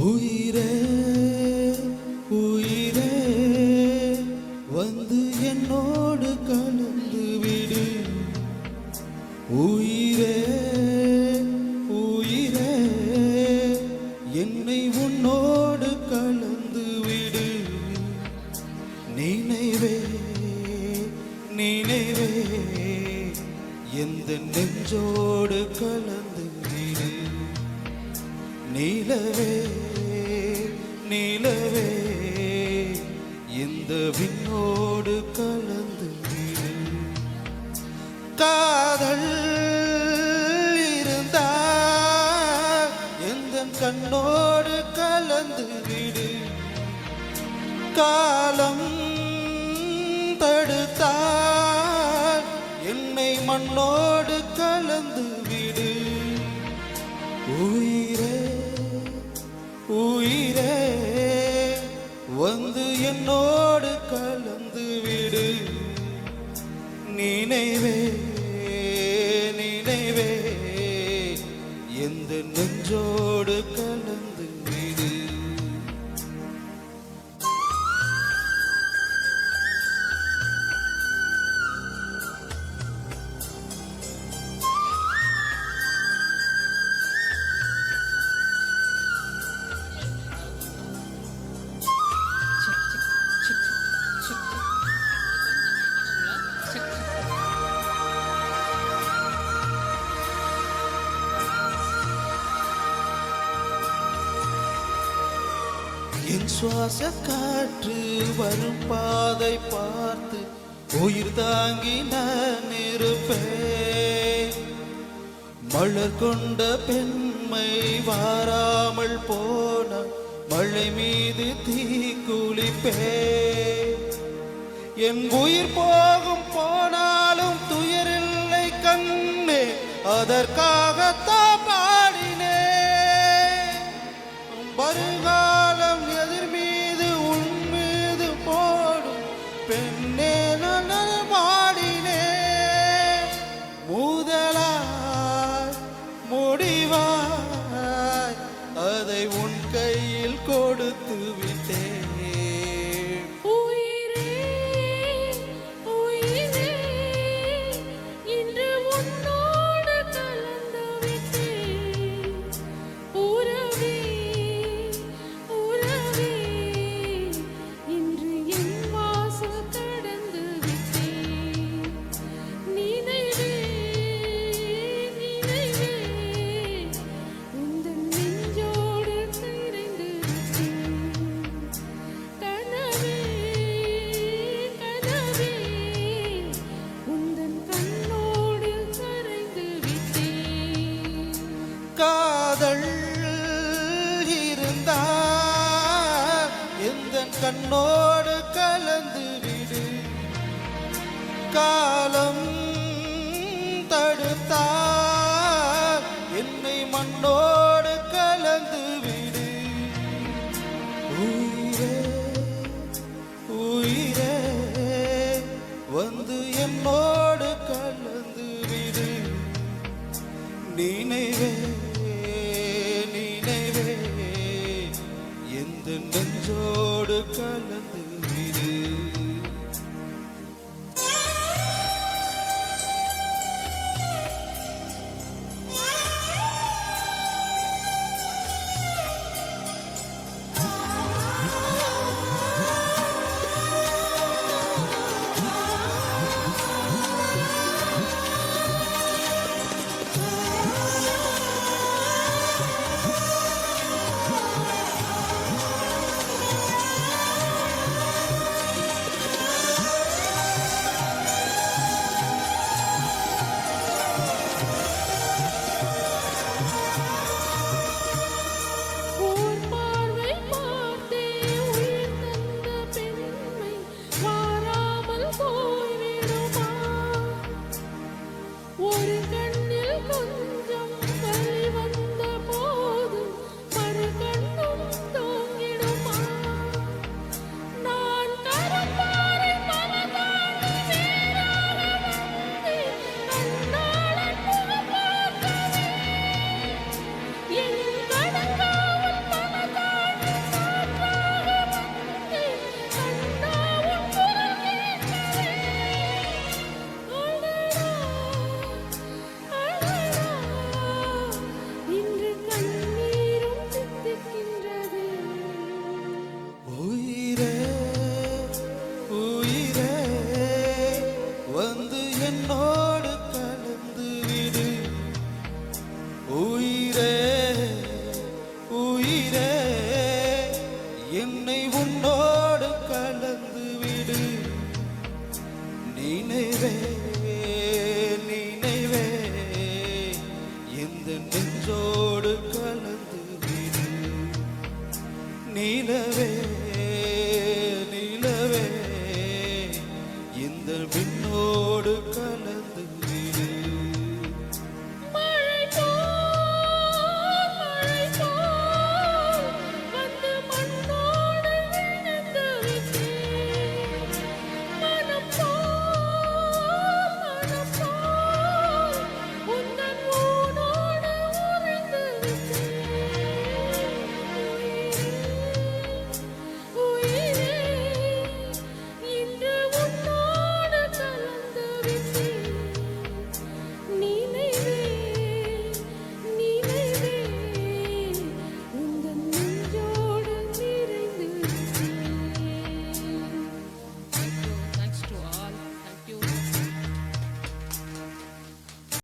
உயிரே உயிரே வந்து என்னோடு கலந்து விடு. உயிரே உயிரே என்னை உன்னோடு கலந்து விடு. நினைவே நினைவே எந்த நெஞ்சோடு கலந்து விடு. நிலவே நிலவே இந்த விண்ணோடு கலந்து விடு. காதல் இருந்தால் எந்த கண்ணோடு கலந்து விடு. காலம் தடுத்தால் என்னை மண்ணோடு கலந்து விடு. உயிரே உயிரே வந்து என்னோடு கலந்து விடு. நினைவே நினைவே எந்த நெஞ்சோடு கலந்து விடு. என் சுவாச காற்று வரும் பாதை பார்த்து உயிர் தாங்கி நான் இருப்பேன். மலர் கொண்ட பெண்மை வாராமல் போன மழை மீது தீ குளிப்பேன். என் உயிர் போகும் போனாலும் துயரில்லை கண்ணே, அதற்காகத்தான் பாடினேன். வருகாலம் எதிர் மீது உன் மீது போடும் பெண்ணே நான் பாடினேன். முதலாய் முடிவாய் அதை உன் கையில் கொடுத்து விட்டேன். காதல் இருந்தால் எந்த கண்ணோடு கலந்து விடு. காலம்